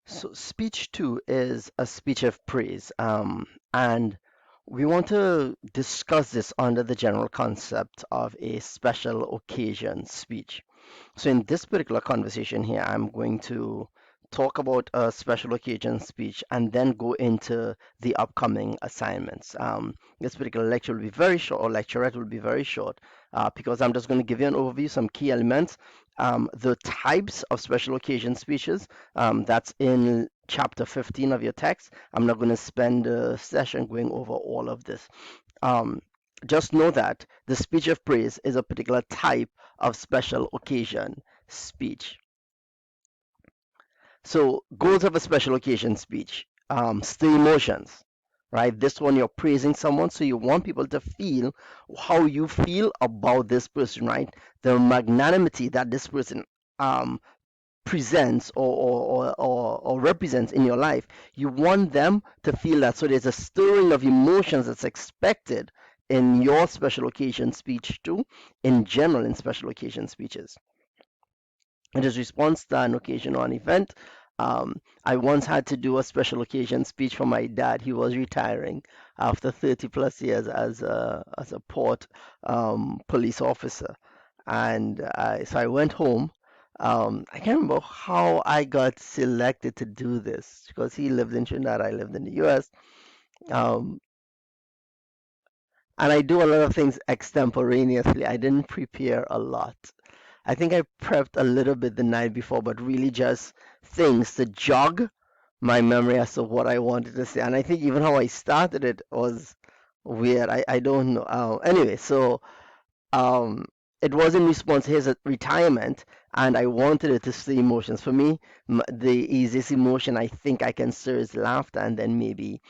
So speech two is a speech of praise, and we want to discuss this under the general concept of a special occasion speech. So in this particular conversation here, I'm going to talk about a special occasion speech and then go into the upcoming assignments. This particular lecture will be very short, or lecturette will be very short, because I'm just going to give you an overview, some key elements, the types of special occasion speeches. That's in chapter 15 of your text. I'm not going to spend a session going over all of this. Um, just know that the speech of praise is a particular type of special occasion speech. So, goals of a special occasion speech, stir emotions, right? This one you're praising someone, so you want people to feel how you feel about this person, right? The magnanimity that this person um, presents or represents in your life. You want them to feel that. So there's a stirring of emotions that's expected in your special occasion speech too, in general in special occasion speeches. It is response to an occasion or an event. I once had to do a special occasion speech for my dad. He was retiring after 30 plus years as a port police officer. And so I went home. I can't remember how I got selected to do this because he lived in Trinidad, I lived in the US. Um, and I do a lot of things extemporaneously. I didn't prepare a lot. I think I prepped a little bit the night before, but really just things to jog my memory as to what I wanted to say. And I think even how I started it was weird. I don't know. Anyway, so um, it was in response to his retirement, and I wanted it to stir emotions. For me, the easiest emotion I think I can stir is laughter, and then maybe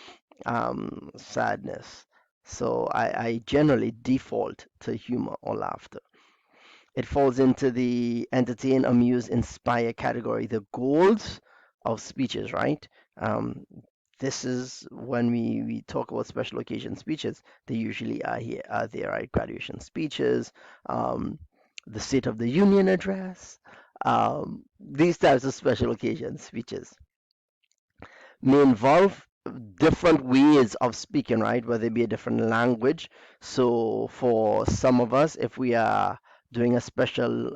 sadness. So I generally default to humor or laughter. It falls into the entertain, amuse, inspire category. The goals of speeches, right? Um, this is when we talk about special occasion speeches. They usually are there, right? Graduation speeches, um, the State of the Union address, these types of special occasion speeches may involve different ways of speaking, right? Whether it be a different language. So for some of us, if we are doing a special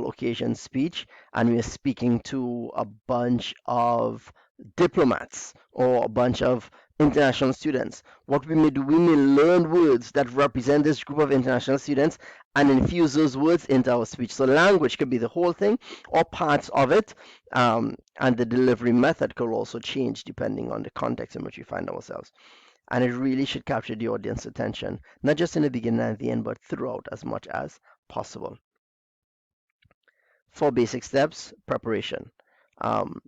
occasion speech and we are speaking to a bunch of diplomats or a bunch of international students, what we may do, we may learn words that represent this group of international students and infuse those words into our speech. So language could be the whole thing or parts of it, and the delivery method could also change depending on the context in which we find ourselves. And it really should capture the audience attention, not just in the beginning and the end, but throughout as much as possible. Four basic steps: preparation. Um,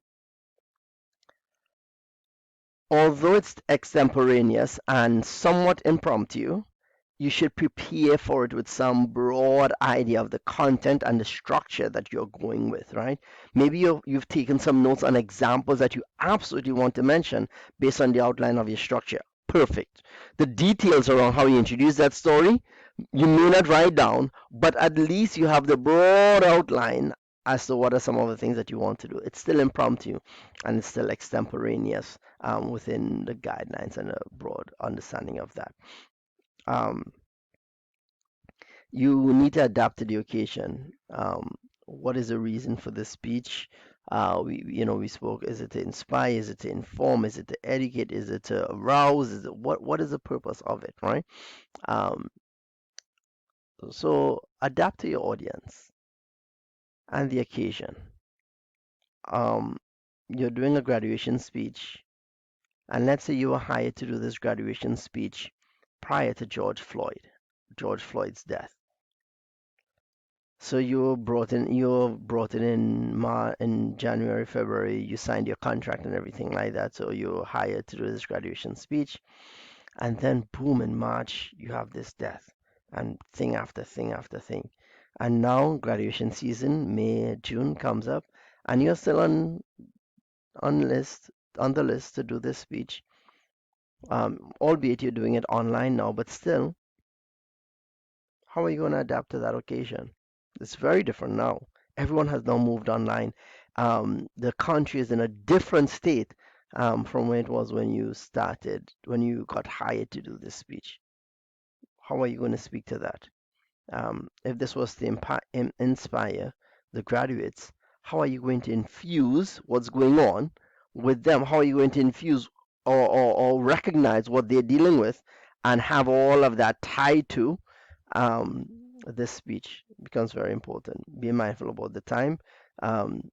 Although it's extemporaneous and somewhat impromptu, you should prepare for it with some broad idea of the content and the structure that you're going with, right? Maybe you've taken some notes on examples that you absolutely want to mention based on the outline of your structure. Perfect. The details around how you introduce that story, you may not write down, but at least you have the broad outline as to what are some of the things that you want to do. It's still impromptu and it's still extemporaneous within the guidelines and a broad understanding of that. Um, you need to adapt to the occasion. What is the reason for the speech? We spoke. Is it to inspire? Is it to inform? Is it to educate? Is it to arouse? Is it what is the purpose of it, right? Um, so adapt to your audience and the occasion. Um, you're doing a graduation speech, and let's say you were hired to do this graduation speech prior to George Floyd's death. So you were brought in in January, February, you signed your contract and everything like that. So you're hired to do this graduation speech. And then boom, in March, you have this death and thing after thing after thing. And now graduation season, May, June comes up and you're still on list on the list to do this speech. Albeit you're doing it online now, but still, how are you going to adapt to that occasion? It's very different now. Everyone has now moved online. The country is in a different state from where it was when you started, when you got hired to do this speech. How are you going to speak to that? If this was to inspire the graduates, how are you going to infuse what's going on with them? How are you going to infuse or recognize what they're dealing with and have all of that tied to um, this speech becomes very important. Be mindful about the time. Um,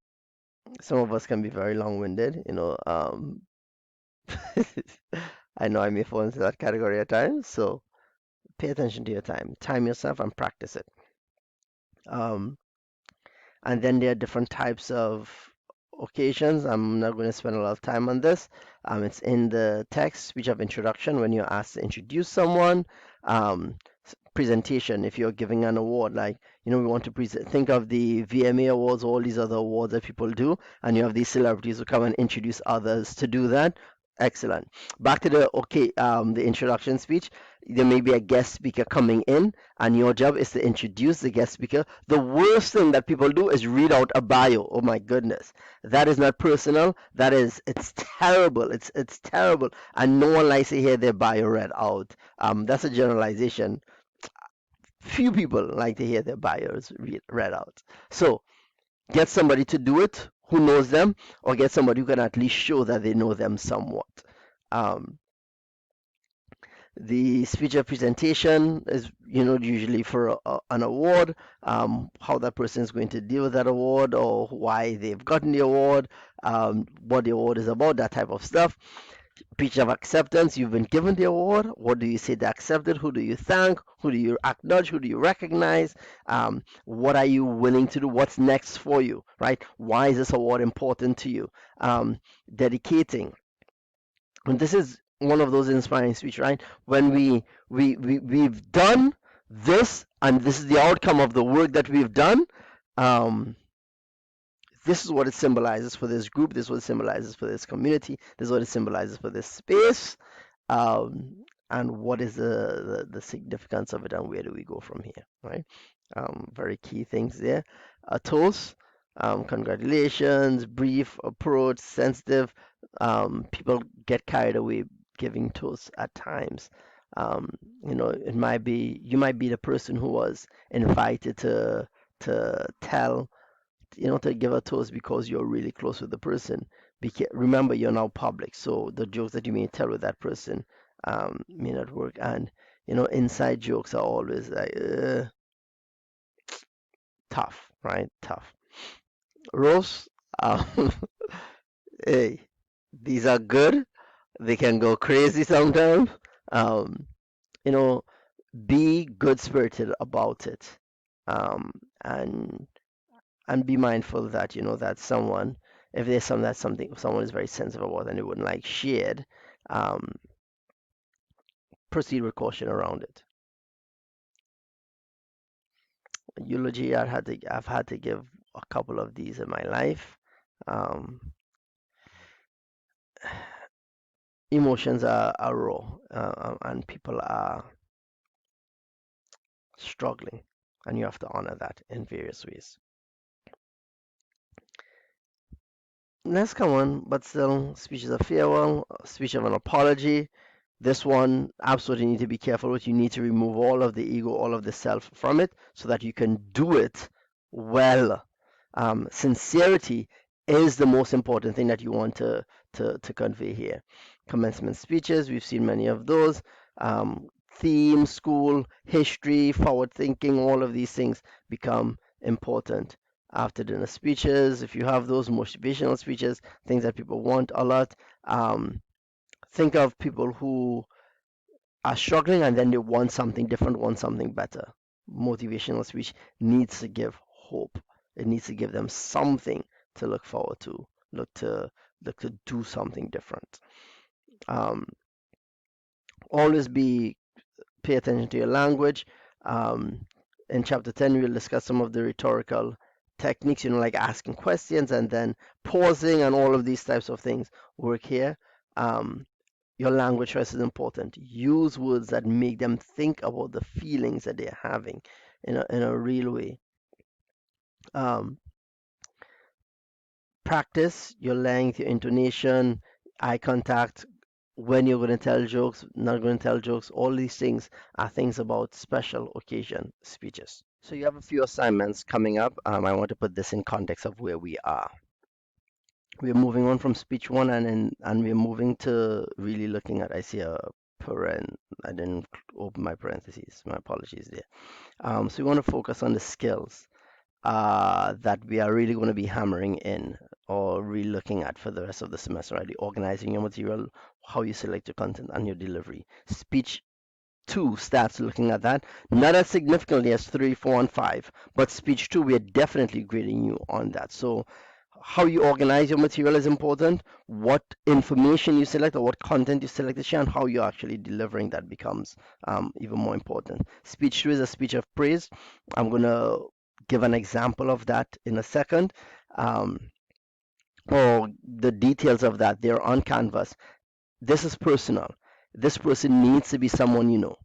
some of us can be very long-winded, you know. I know I may fall into that category at times, so pay attention to your time. Time yourself and practice it. Um, and then there are different types of occasions. I'm not going to spend a lot of time on this. It's in the text, speech of introduction, when you're asked to introduce someone. Um, Presentation, if you're giving an award, like, you know, we want to present, think of the VMA awards, all these other awards that people do, and you have these celebrities who come and introduce others to do that. Excellent. Back to the introduction speech. There may be a guest speaker coming in, and your job is to introduce the guest speaker. The worst thing that people do is read out a bio. Oh my goodness, that is not personal. It's terrible. It's terrible, and no one likes to hear their bio read out. That's a generalization. Few people like to hear their bios read out. So get somebody to do it who knows them, or get somebody who can at least show that they know them somewhat. Um, the speech of presentation is, you know, usually for an award, how that person is going to deal with that award or why they've gotten the award, what the award is about, that type of stuff. Speech of acceptance, you've been given the award. What do you say to accept it? Who do you thank? Who do you acknowledge? Who do you recognize? What are you willing to do? What's next for you, right? Why is this award important to you? Dedicating. And this is one of those inspiring speech, right? When we've done this, and this is the outcome of the work that we've done. Um, this is what it symbolizes for this group. This is what it symbolizes for this community. This is what it symbolizes for this space. And what is the significance of it, and where do we go from here, right? Very key things there. A toast, congratulations, brief, approach, sensitive. People get carried away giving toasts at times. Um, you know, you might be the person who was invited to tell, you know, to give a toast because you're really close with the person. Remember, you're now public, so the jokes that you may tell with that person may not work. And you know, inside jokes are always like tough, right? Tough. Roast, um, hey, these are good. They can go crazy sometimes. Um, you know, be good spirited about it, um, and and be mindful that, you know, that someone, if there's something someone is very sensitive about and they wouldn't like shared, um, proceed with caution around it. Eulogy, I've had to give a couple of these in my life. um, Emotions are raw, and people are struggling, and you have to honor that in various ways. Next come on, but still, speeches of farewell, speech of an apology. This one, absolutely need to be careful with. You need to remove all of the ego, all of the self from it so that you can do it well. Sincerity is the most important thing that you want to convey here. Commencement speeches, we've seen many of those. Theme, school, history, forward thinking, all of these things become important. After dinner speeches, if you have those motivational speeches, things that people want a lot. Think of people who are struggling and then they want something different, want something better. Motivational speech needs to give hope. It needs to give them something to look forward to, look to do something different. Um, Always be pay attention to your language. Um, in chapter 10, we'll discuss some of the rhetorical techniques, you know, like asking questions and then pausing, and all of these types of things work here. Um, your language choice is important. Use words that make them think about the feelings that they're having in a real way. Um, practice your length, your intonation, eye contact, when you're going to tell jokes, not going to tell jokes. All these things are things about special occasion speeches. So you have a few assignments coming up. I want to put this in context of where we are. We're moving on from speech one, and we're moving to really looking at. I see a parent. I didn't open my parentheses. My apologies there. So we want to focus on the skills that we are really going to be hammering in or really looking at for the rest of the semester, right? The organizing your material, how you select your content, and your delivery. Speech two starts looking at that, not as significantly as three, four, and five, but speech two, we are definitely grading you on that. So how you organize your material is important. What information you select or what content you select to share and how you're actually delivering that becomes even more important. Speech two is a speech of praise. I'm going to give an example of that in a second. Um, or the details of that, they're on Canvas. This is personal. This person needs to be someone you know.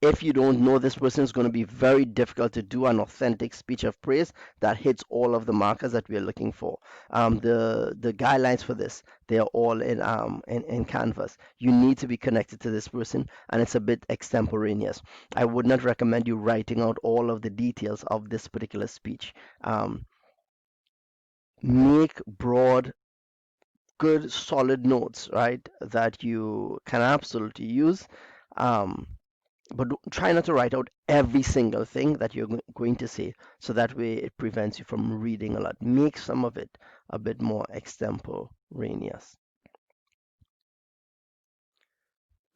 If you don't know this person, it's going to be very difficult to do an authentic speech of praise that hits all of the markers that we're looking for. The guidelines for this, they are all in Canvas. You need to be connected to this person, and it's a bit extemporaneous. I would not recommend you writing out all of the details of this particular speech. Make broad, good, solid notes, right, that you can absolutely use. Um, but try not to write out every single thing that you're going to say, so that way it prevents you from reading a lot. Make some of it a bit more extemporaneous.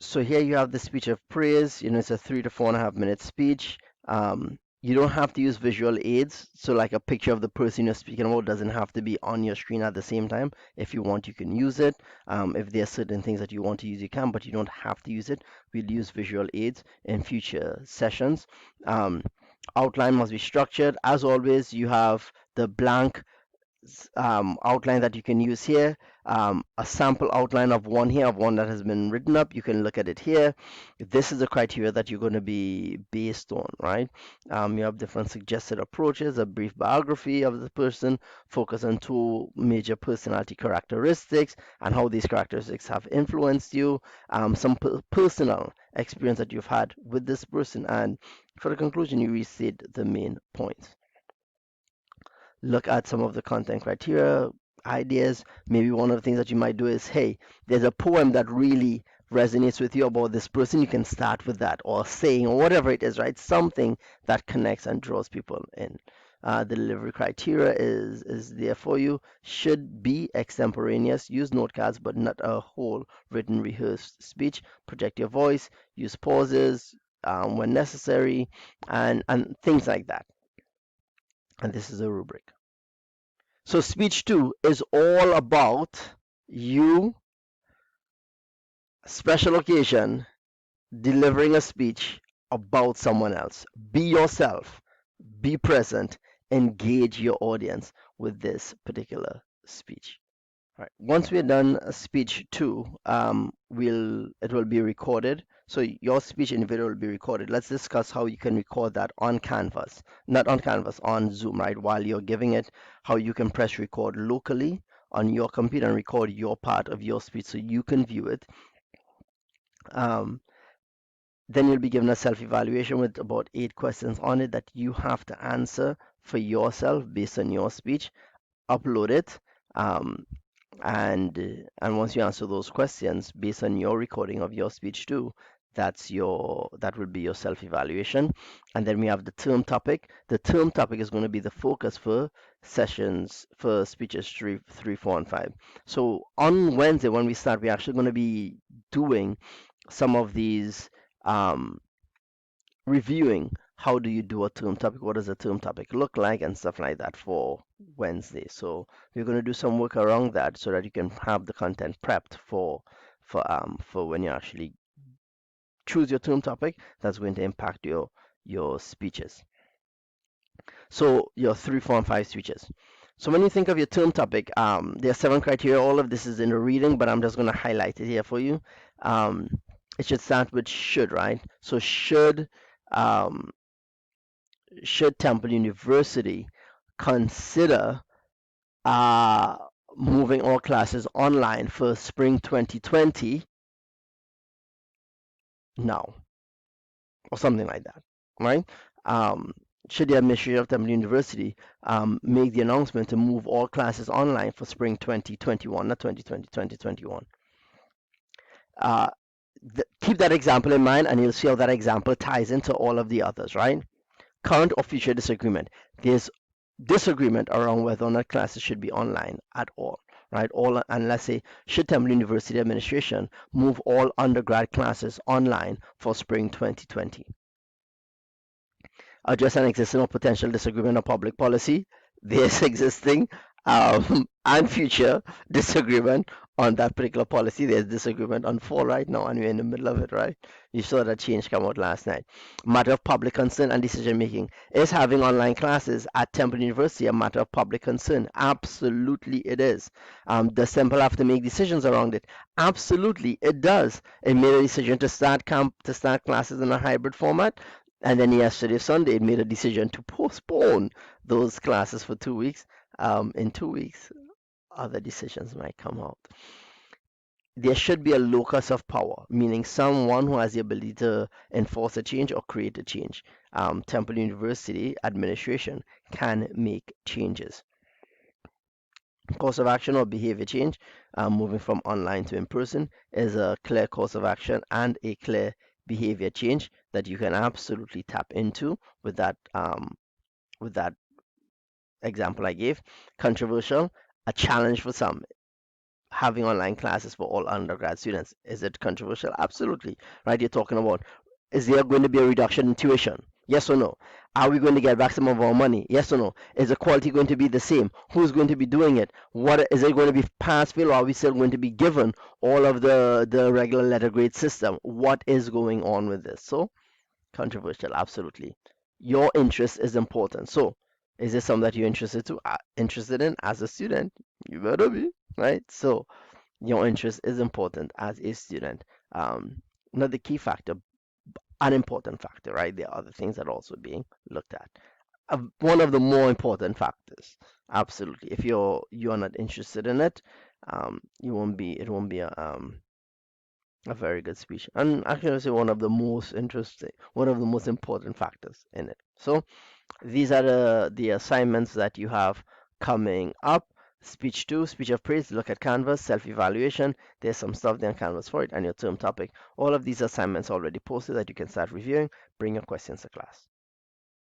So here you have the speech of praise. It's a 3 to 4.5 minute speech. You don't have to use visual aids. So like a picture of the person you're speaking about doesn't have to be on your screen at the same time. If you want, you can use it. If there are certain things that you want to use, you can, but you don't have to use it. We'll use visual aids in future sessions. Um, Outline must be structured. As always, you have the blank outline that you can use here. A sample outline of one here, of one that has been written up. You can look at it here. This is the criteria that you're going to be based on, right? You have different suggested approaches, a brief biography of the person, focus on two major personality characteristics and how these characteristics have influenced you, some personal experience that you've had with this person, and for the conclusion, you restate the main points. Look at some of the content criteria, ideas. Maybe one of the things that you might do is, hey, there's a poem that really resonates with you about this person. You can start with that, or saying, or whatever it is, right? Something that connects and draws people in. The delivery criteria is there for you. Should be extemporaneous. Use notecards, but not a whole written rehearsed speech. Project your voice. Use pauses when necessary, and things like that. And this is a rubric. So speech two is all about you, special occasion, delivering a speech about someone else. Be yourself, be present, engage your audience with this particular speech. Right. Once we're done speech two, it will be recorded. So your speech in video will be recorded. Let's discuss how you can record that on Canvas, not on Canvas, on Zoom, right? While you're giving it, how you can press record locally on your computer and record your part of your speech so you can view it. Um, then you'll be given a self-evaluation with about 8 questions on it that you have to answer for yourself based on your speech. Upload it. Um, and once you answer those questions based on your recording of your speech too, that will be your self-evaluation. And then we have the term topic. The term topic is going to be the focus for sessions for speeches three, 4, and 5. So on Wednesday when we start, we're actually going to be doing some of these, um, reviewing how do you do a term topic, what does a term topic look like, and stuff like that for Wednesday. So we're going to do some work around that so that you can have the content prepped for when you actually choose your term topic that's going to impact your speeches. So your 3, 4, and 5 speeches. So when you think of your term topic, there are 7 criteria. All of this is in the reading, but I'm just going to highlight it here for you. Um, it should start with should, right? So um, should Temple University consider uh, moving all classes online for spring 2020 now, or something like that, right? Um, should the administration of Temple University make the announcement to move all classes online for spring 2021, not 2020, 2021? Uh, Keep that example in mind, and you'll see how that example ties into all of the others, right? Current or future disagreement. There's disagreement around whether or not classes should be online at all, right? All, and let's say, should Temple University administration move all undergrad classes online for spring 2020? Address an existing or potential disagreement on public policy. There's existing and future disagreement on that particular policy. There's disagreement on fall right now, and we're in the middle of it, right? You saw that change come out last night. Matter of public concern and decision making. Is having online classes at Temple University a matter of public concern? Absolutely, it is. Does Temple have to make decisions around it? Absolutely, it does. It made a decision to start classes in a hybrid format, and then yesterday, Sunday, it made a decision to postpone those classes for 2 weeks. In 2 weeks, other decisions might come out. There should be a locus of power, meaning someone who has the ability to enforce a change or create a change. Temple University administration can make changes. Course of action or behavior change, moving from online to in person, is a clear course of action and a clear behavior change that you can absolutely tap into with that example I gave. Controversial, a challenge for some. Having online classes for all undergrad students, is it controversial? Absolutely, right? You're talking about, is there going to be a reduction in tuition? Yes or no? Are we going to get back some of our money? Yes or no? Is the quality going to be the same? Who's going to be doing it? What is it going to be, pass fail, or are we still going to be given all of the regular letter grade system? What is going on with this? So controversial, absolutely. Your interest is important. So is this something that you're interested in as a student? You better be, right? So your interest is important as a student. Not the key factor, an important factor, right? There are other things that are also being looked at. One of the more important factors, absolutely. If you're not interested in it, you won't be. It won't be a very good speech. And actually, I would say one of the most interesting, one of the most important factors in it. So these are the assignments that you have coming up. Speech 2, speech of praise, look at Canvas, self-evaluation. There's some stuff there on Canvas for it, and your term topic. All of these assignments already posted that you can start reviewing. Bring your questions to class.